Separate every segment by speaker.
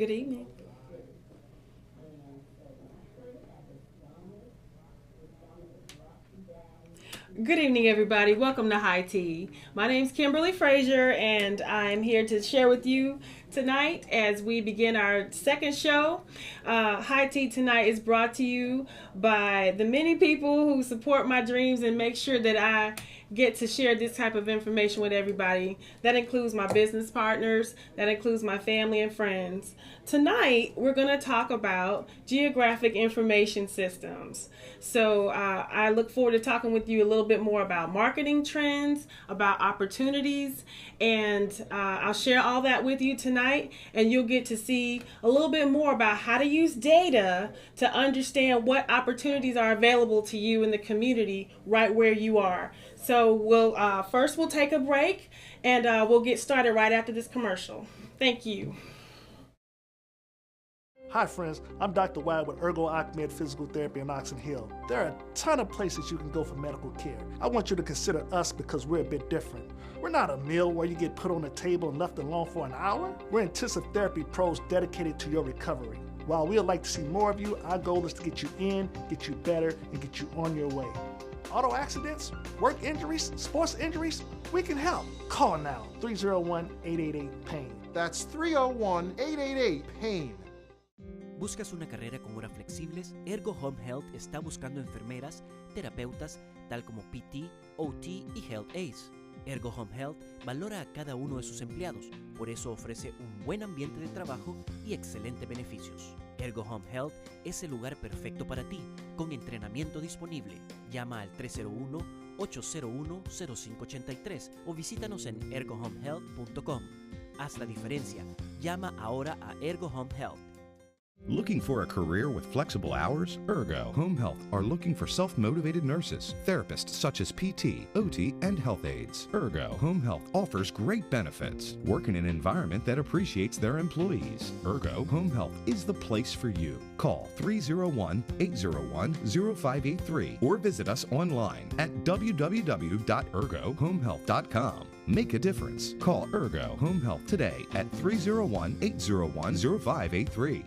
Speaker 1: Good evening. Good evening, everybody. Welcome to High Tea. My name is Kimberly Frazier, and I'm here to share with you tonight as we begin our second show. High Tea tonight is brought to you by the many people who support my dreams and make sure that I get to share this type of information with everybody. That includes my business partners, that includes my family and friends. Tonight, we're going to talk about geographic information systems. So, I look forward to talking with you a little bit more about marketing trends, about opportunities, and I'll share all that with you tonight. And you'll get to see a little bit more about how to use data to understand what opportunities are available to you in the community right where you are. So, we'll take a break, and we'll get started right after this commercial. Thank you.
Speaker 2: Hi friends, I'm Dr. Wyatt with Ergo Ahmed Physical Therapy in Oxon Hill. There are a ton of places you can go for medical care. I want you to consider us because we're a bit different. We're not a meal where you get put on a table and left alone for an hour. We're intensive therapy pros dedicated to your recovery. While we'd like to see more of you, our goal is to get you in, get you better, and get you on your way. Auto accidents, work injuries, sports injuries, we can help. Call now, 301-888-PAIN.
Speaker 3: That's 301-888-PAIN.
Speaker 4: ¿Buscas una carrera con horas flexibles? Ergo Home Health está buscando enfermeras, terapeutas, tal como PT, OT y Health Aides. Ergo Home Health valora a cada uno de sus empleados, por eso ofrece un buen ambiente de trabajo y excelentes beneficios. Ergo Home Health es el lugar perfecto para ti, con entrenamiento disponible. Llama al 301-801-0583 o visítanos en ergohomehealth.com. Haz la diferencia. Llama ahora a Ergo Home Health.
Speaker 5: Looking for a career with flexible hours? Ergo Home Health are looking for self-motivated nurses, therapists such as PT, OT, and health aides. Ergo Home Health offers great benefits. Work in an environment that appreciates their employees. Ergo Home Health is the place for you. Call 301-801-0583 or visit us online at www.ergohomehealth.com. Make a difference. Call Ergo Home Health today at 301-801-0583.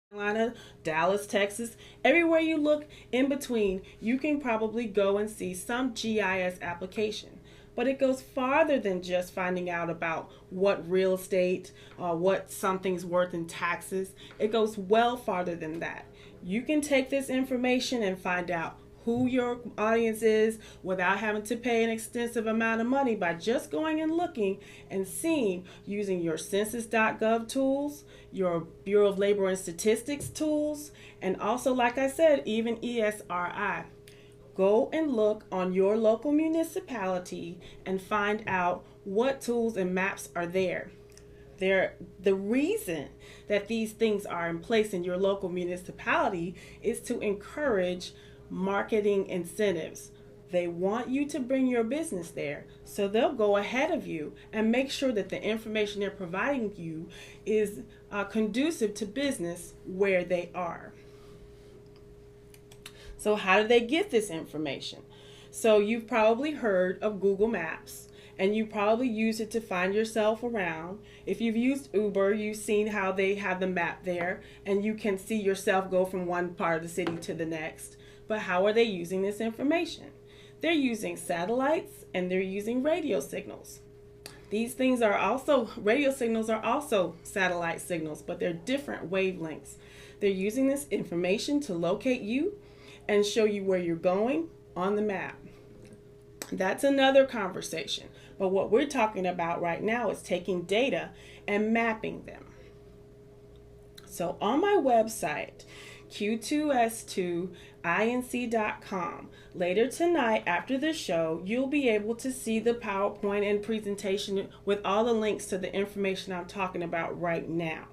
Speaker 1: Carolina, Dallas, Texas, everywhere you look in between, you can probably go and see some GIS application. But it goes farther than just finding out about what real estate or what something's worth in taxes. It goes well farther than that. You can take this information and find out who your audience is without having to pay an extensive amount of money by just going and looking and seeing using your census.gov tools, your Bureau of Labor and Statistics tools, and also, like I said, even ESRI. Go and look on your local municipality and find out what tools and maps are there. The reason that these things are in place in your local municipality is to encourage marketing incentives. They want you to bring your business there, so they'll go ahead of you and make sure that the information they're providing you is conducive to business where they are. So how do they get this information? So you've probably heard of Google Maps, and you probably use it to find yourself around. If you've used Uber, you've seen how they have the map there, and you can see yourself go from one part of the city to the next. But how are they using this information? They're using satellites and they're using radio signals. These things are also, radio signals are also satellite signals, but they're different wavelengths. They're using this information to locate you and show you where you're going on the map. That's another conversation. But what we're talking about right now is taking data and mapping them. So on my website, q2s2inc.com. Later tonight after the show, you'll be able to see the PowerPoint and presentation with all the links to the information I'm talking about right now.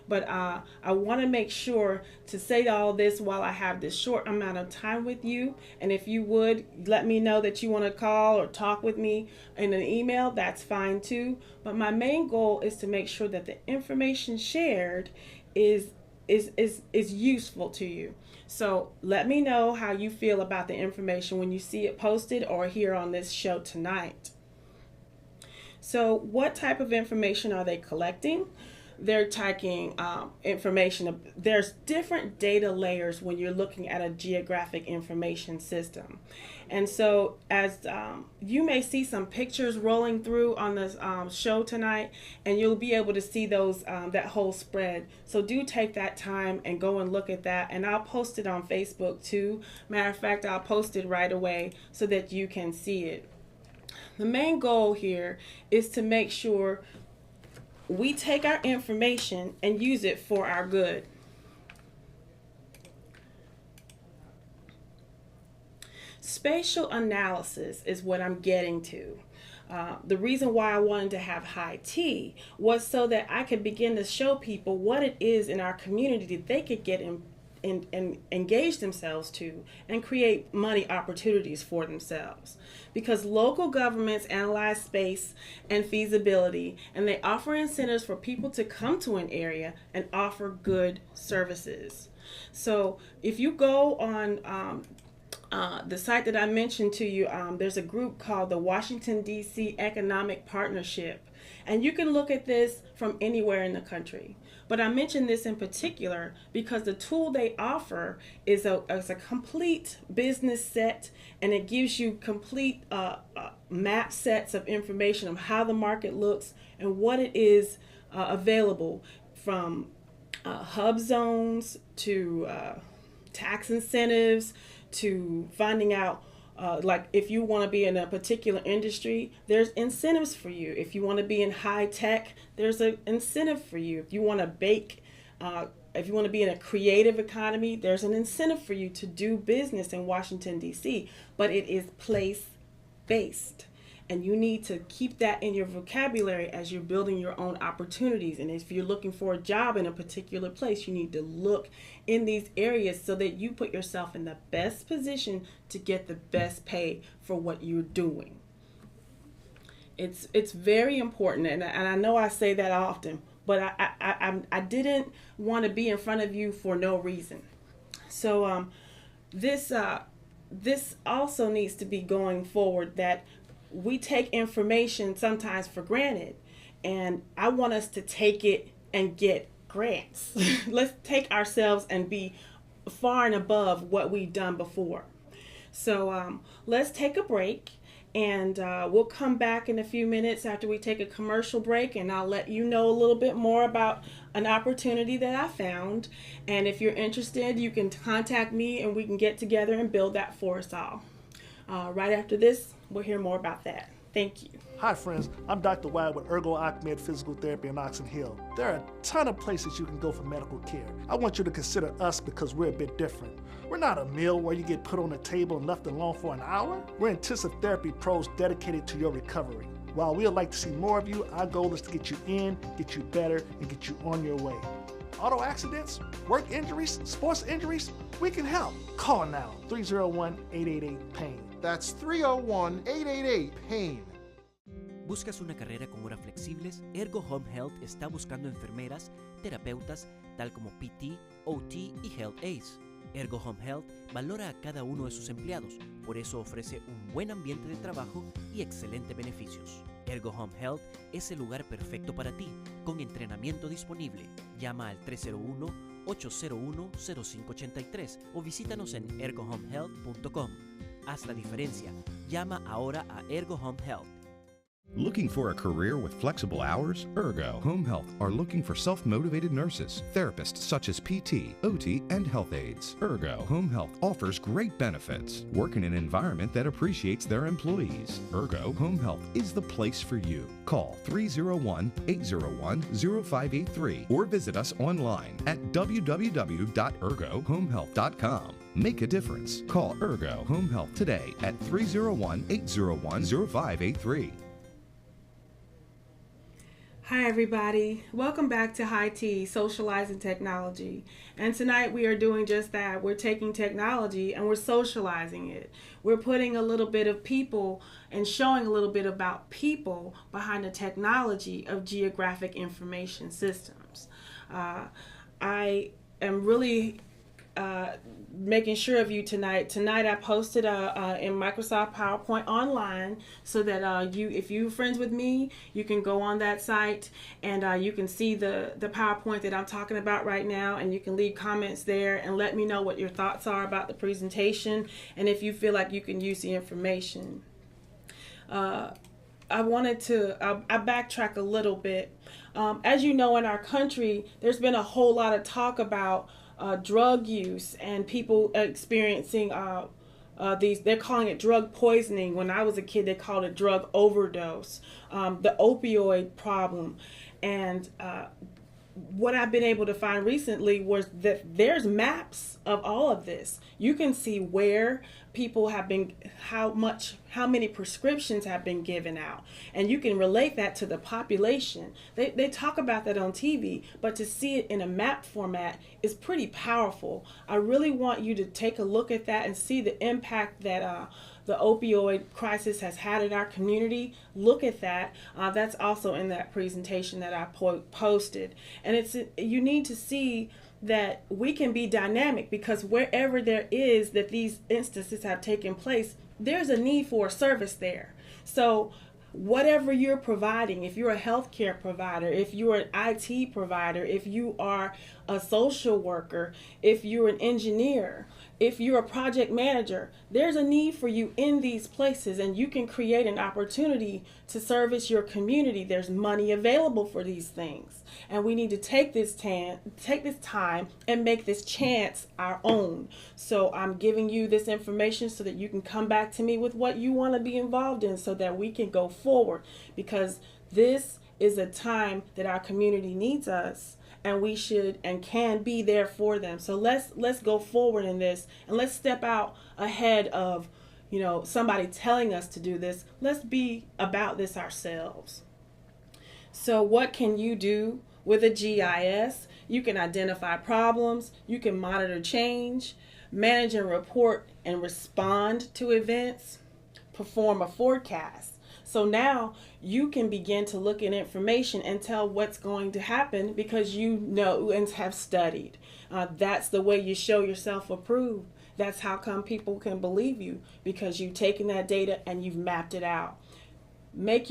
Speaker 1: But I want to make sure to say all this while I have this short amount of time with you. And if you would let me know that you want to call or talk with me in an email, that's fine too. But my main goal is to make sure that the information shared is useful to you. So let me know how you feel about the information when you see it posted or here on this show tonight. So what type of information are they collecting? They're taking information. There's different data layers when you're looking at a geographic information system. And so as you may see some pictures rolling through on this show tonight, and you'll be able to see those that whole spread. So do take that time and go and look at that. And I'll post it on Facebook too. Matter of fact, I'll post it right away so that you can see it. The main goal here is to make sure we take our information and use it for our good. Spatial analysis is what I'm getting to. The reason why I wanted to have High T was so that I could begin to show people what it is in our community that they could get in and engage themselves to and create money opportunities for themselves. Because local governments analyze space and feasibility, and they offer incentives for people to come to an area and offer good services. So if you go on the site that I mentioned to you, there's a group called the Washington, D.C. Economic Partnership, and you can look at this from anywhere in the country. But I mention this in particular because the tool they offer is a complete business set, and it gives you complete map sets of information of how the market looks and what it is available, from hub zones to tax incentives to finding out like if you want to be in a particular industry, there's incentives for you. If you want to be in high tech, there's an incentive for you. If you want to bake, if you want to be in a creative economy, there's an incentive for you to do business in Washington, D.C. But it is place-based. And you need to keep that in your vocabulary as you're building your own opportunities. And if you're looking for a job in a particular place, you need to look in these areas so that you put yourself in the best position to get the best pay for what you're doing. It's very important, and I know I say that often, but I didn't want to be in front of you for no reason. So this also needs to be going forward, that we take information sometimes for granted, and I want us to take it and get grants. Let's take ourselves and be far and above what we've done before. So let's take a break, and we'll come back in a few minutes after we take a commercial break, and I'll let you know a little bit more about an opportunity that I found. And if you're interested, you can contact me and we can get together and build that for us all. Right after this, we'll hear more about that. Thank you.
Speaker 2: Hi friends, I'm Dr. Wyatt with Ergo Ahmed Physical Therapy in Oxon Hill. There are a ton of places you can go for medical care. I want you to consider us because we're a bit different. We're not a meal where you get put on a table and left alone for an hour. We're intensive therapy pros dedicated to your recovery. While we'd like to see more of you, our goal is to get you in, get you better, and get you on your way. Auto accidents, work injuries, sports injuries, we can help. Call now, 301-888-PAIN.
Speaker 3: That's 301-888-PAIN.
Speaker 4: ¿Buscas una carrera con horas flexibles? Ergo Home Health está buscando enfermeras, terapeutas, tal como PT, OT y Health Aides. Ergo Home Health valora a cada uno de sus empleados, por eso ofrece un buen ambiente de trabajo y excelentes beneficios. Ergo Home Health es el lugar perfecto para ti, con entrenamiento disponible. Llama al 301-801-0583 o visítanos en ergohomehealth.com. Haz la diferencia. Llama ahora a Ergo Home Health.
Speaker 5: Looking for a career with flexible hours? Ergo Home Health are looking for self-motivated nurses, therapists such as PT, OT, and health aides. Ergo Home Health offers great benefits. Work in an environment that appreciates their employees. Ergo Home Health is the place for you. Call 301-801-0583 or visit us online at www.ergohomehealth.com. Make a difference. Call Ergo Home Health today at 301-801-0583.
Speaker 1: Hi everybody, welcome back to High T, Socializing Technology. And tonight we are doing just that. We're taking technology and we're socializing it. We're putting a little bit of people and showing a little bit about people behind the technology of geographic information systems. I am really making sure of you tonight. Tonight I posted in Microsoft PowerPoint online so that if you're friends with me, you can go on that site and you can see the PowerPoint that I'm talking about right now, and you can leave comments there and let me know what your thoughts are about the presentation and if you feel like you can use the information. I backtrack a little bit. As you know, in our country, there's been a whole lot of talk about drug use and people experiencing they're calling it drug poisoning. When I was a kid, they called it drug overdose, the opioid problem. And what I've been able to find recently was that there's maps of all of this. You can see where people have been, how many prescriptions have been given out, and you can relate that to the population. They talk about that on TV, but to see it in a map format is pretty powerful. I really want you to take a look at that and see the impact that the opioid crisis has had in our community. Look at that. That's also in that presentation that I posted. And you need to see that we can be dynamic, because wherever there is that these instances have taken place, there's a need for a service there. So whatever you're providing, if you're a healthcare provider, if you're an IT provider, if you are a social worker, if you're an engineer, if you're a project manager, there's a need for you in these places, and you can create an opportunity to service your community. There's money available for these things, and we need to take this time and make this chance our own. So I'm giving you this information so that you can come back to me with what you want to be involved in, so that we can go forward, because this is a time that our community needs us, and we should and can be there for them. So let's go forward in this, and let's step out ahead of somebody telling us to do this. Let's be about this ourselves. So what can you do with a GIS? You can identify problems, you can monitor change, manage and report and respond to events, perform a forecast. So now you can begin to look at information and tell what's going to happen, because you know and have studied. That's the way you show yourself approved. That's how come people can believe you, because you've taken that data and you've mapped it out. make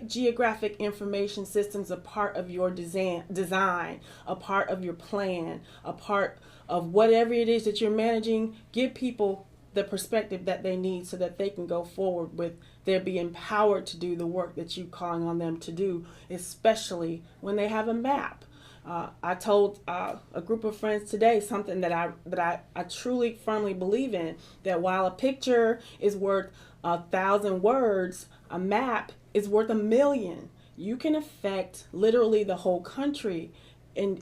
Speaker 1: geographic information systems a part of your design, a part of your plan, a part of whatever it is that you're managing. Give people the perspective that they need so that they can go forward with their being empowered to do the work that you're calling on them to do, especially when they have a map. I told a group of friends today something that I truly firmly believe in, that while a picture is worth 1,000 words, a map is worth 1,000,000. You can affect literally the whole country in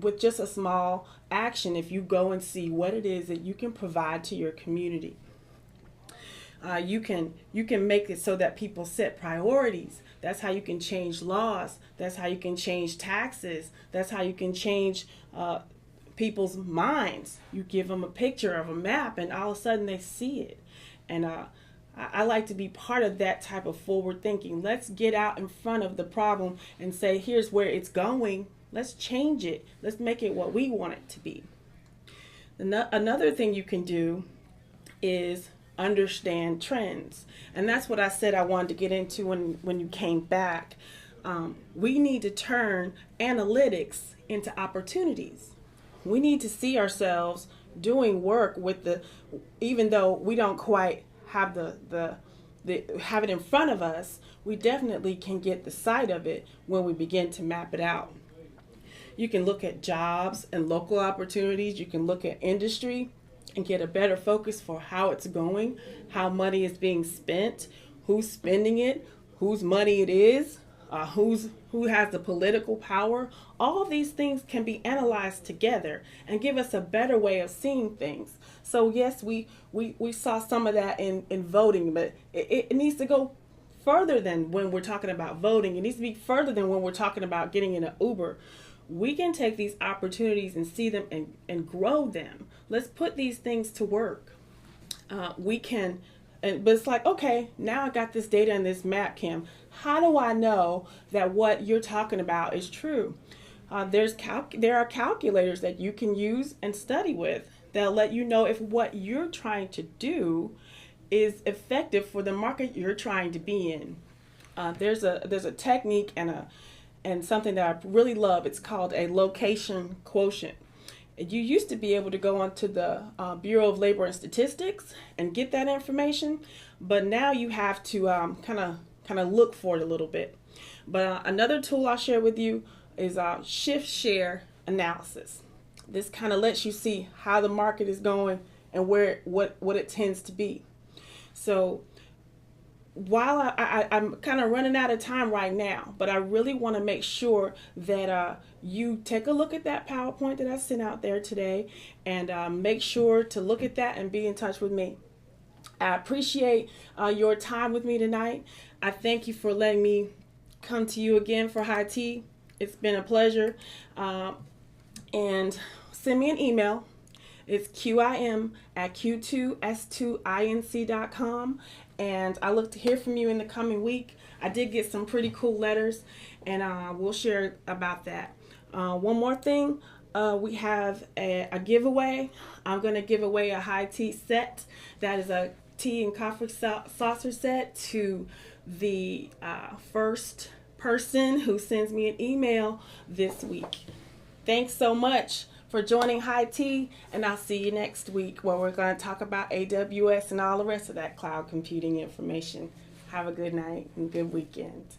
Speaker 1: with just a small action if you go and see what it is that you can provide to your community. You can make it so that people set priorities. That's how you can change laws. That's how you can change taxes. That's how you can change people's minds. You give them a picture of a map and all of a sudden they see it. And I like to be part of that type of forward thinking. Let's get out in front of the problem and say, here's where it's going. Let's change it. Let's make it what we want it to be. Another thing you can do is understand trends. And that's what I said I wanted to get into when you came back. We need to turn analytics into opportunities. We need to see ourselves doing work with even though we don't quite have have it in front of us, we definitely can get the sight of it when we begin to map it out. You can look at jobs and local opportunities. You can look at industry and get a better focus for how it's going, how money is being spent, who's spending it, whose money it is, who has the political power. All of these things can be analyzed together and give us a better way of seeing things. So yes, we saw some of that in voting, but it needs to go further than when we're talking about voting. It needs to be further than when we're talking about getting in an Uber. We can take these opportunities and see them and grow them. Let's put these things to work. But it's like, okay, now I got this data and this map, Kim. How do I know that what you're talking about is true? There are calculators that you can use and study with. They'll let you know if what you're trying to do is effective for the market you're trying to be in. There's a technique and something that I really love. It's called a location quotient. You used to be able to go onto the Bureau of Labor and Statistics and get that information, but now you have to kind of look for it a little bit. But another tool I'll share with you is shift share analysis. This kind of lets you see how the market is going and what it tends to be. So while I'm kind of running out of time right now, but I really want to make sure that you take a look at that PowerPoint that I sent out there today and make sure to look at that and be in touch with me. I appreciate your time with me tonight. I thank you for letting me come to you again for High Tea. It's been a pleasure. And send me an email. It's QIM@q2s2inc.com. And I look to hear from you in the coming week. I did get some pretty cool letters, and we'll share about that. One more thing, we have a giveaway. I'm going to give away a High Tea set. That is a tea and coffee saucer set to the first person who sends me an email this week. Thanks so much for joining High Tea, and I'll see you next week where we're going to talk about AWS and all the rest of that cloud computing information. Have a good night and good weekend.